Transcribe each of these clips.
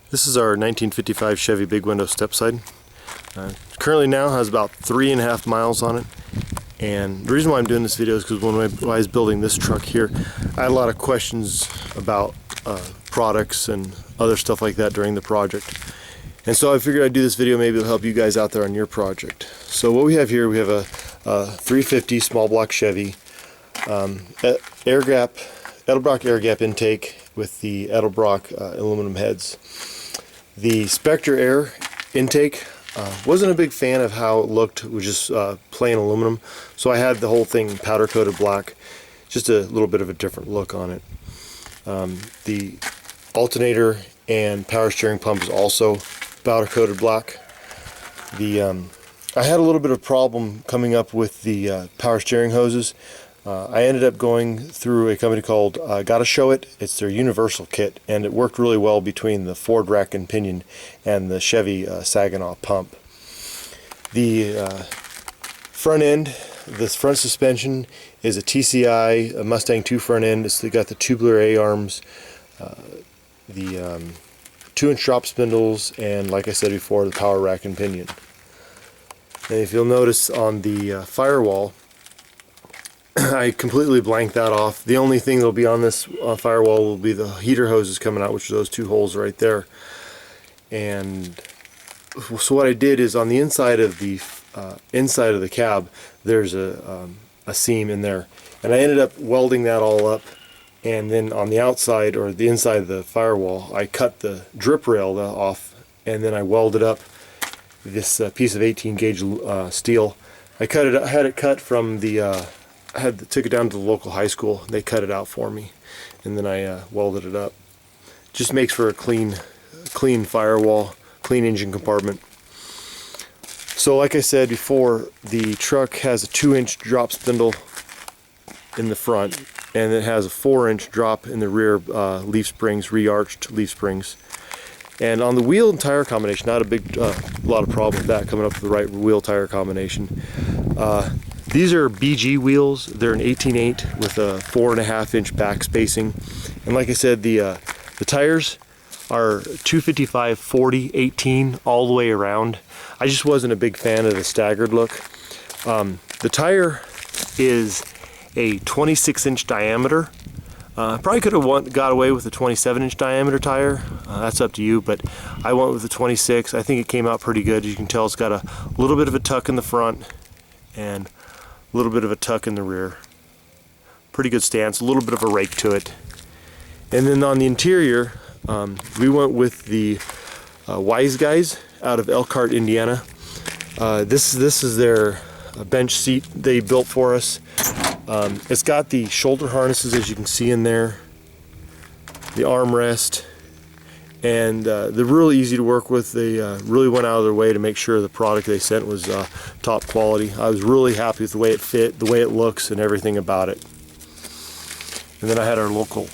This is our 1955 Chevy big window stepside. Currently now has about 3.5 miles on it. And the reason why I'm doing this video is because when I was building this truck here, I had a lot of questions about products and other stuff like that during the project. And so I figured I'd do this video, maybe it'll help you guys out there on your project. So what we have here, we have a 350 small block Chevy, Edelbrock air gap intake with the Edelbrock aluminum heads. The Spectre air intake, wasn't a big fan of how it looked, it was just plain aluminum, so I had the whole thing powder coated black, just a little bit of a different look on it. The alternator and power steering pump is also powder coated black. I had a little bit of problem coming up with the power steering hoses. I ended up going through a company called Gotta Show It. It's their universal kit, and it worked really well between the Ford rack and pinion and the Chevy Saginaw pump. The front end, this front suspension is a TCI, a Mustang 2 front end. It's got the tubular A-arms, the 2-inch drop spindles, and like I said before, the power rack and pinion. And if you'll notice on the firewall, I completely blanked that off. The only thing that'll be on this firewall will be the heater hoses coming out, which are those two holes right there. And so what I did is on the inside of the cab, there's a seam in there, and I ended up welding that all up. And then on the outside, or the inside of the firewall, I cut the drip rail off, and then I welded up this piece of 18 gauge steel. I had it cut from the took it down to the local high school. They cut it out for me, and then I welded it up. Just makes for a clean firewall, clean engine compartment. So like I said before, the truck has a 2-inch drop spindle in the front, and it has a 4-inch drop in the rear leaf springs, re-arched leaf springs. And on the wheel and tire combination, not a big lot of problem with that, coming up with the right wheel tire combination. These are BG wheels. They're an 18/8 with a 4.5-inch back spacing. And like I said, the tires are 255, 40, 18 all the way around. I just wasn't a big fan of the staggered look. The tire is a 26-inch diameter. Probably could have got away with a 27-inch diameter tire. That's up to you, but I went with the 26. I think it came out pretty good. You can tell it's got a little bit of a tuck in the front and a little bit of a tuck in the rear. Pretty good stance, a little bit of a rake to it. And then on the interior, we went with the Wise Guys out of Elkhart, Indiana. This is their bench seat they built for us. It's got the shoulder harnesses, as you can see in there, the armrest, and they're really easy to work with. They really went out of their way to make sure the product they sent was top quality. I was really happy with the way it fit, the way it looks, and everything about it. And then I had our local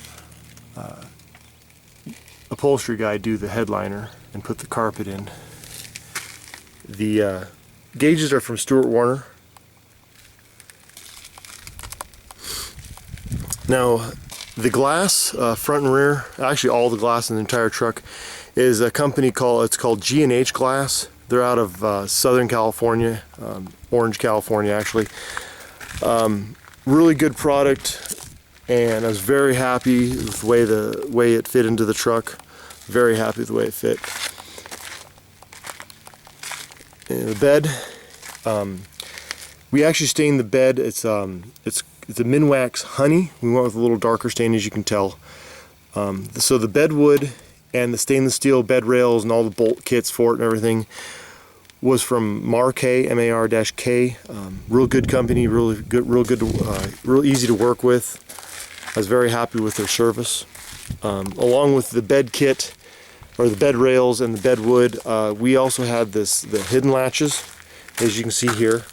upholstery guy do the headliner and put the carpet in. The gauges are from Stuart Warner. Now, the glass, front and rear, actually all the glass in the entire truck, is a company called G&H Glass. They're out of Southern California, Orange, California actually. Really good product, and I was very happy with the way it fit into the truck. Very happy with the way it fit. And the bed, we actually stained the bed. It's a Minwax Honey. We went with a little darker stain, as you can tell. So the bed wood and the stainless steel bed rails and all the bolt kits for it and everything was from Mar-K, M-A-R-K. Real good company, real easy to work with. I was very happy with their service. Along with the bed kit, or the bed rails and the bed wood, we also had the hidden latches, as you can see here,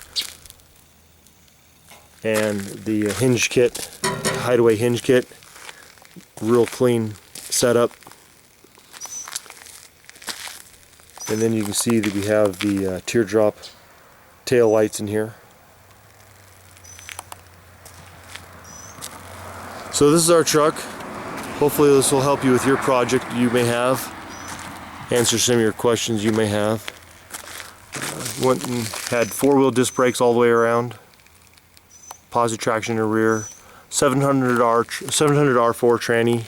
and the hinge kit, hideaway hinge kit. Real clean setup. And then you can see that we have the teardrop tail lights in here. So this is our truck. Hopefully this will help you with your project you may have. answer some of your questions you may have. Went and had 4-wheel disc brakes all the way around, positive traction in the rear, 700R 700R4 tranny.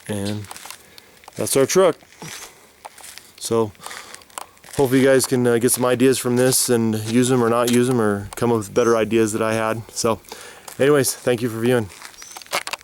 And that's our truck. So hopefully you guys can get some ideas from this and use them or not use them, or come up with better ideas that I had. So anyways, thank you for viewing.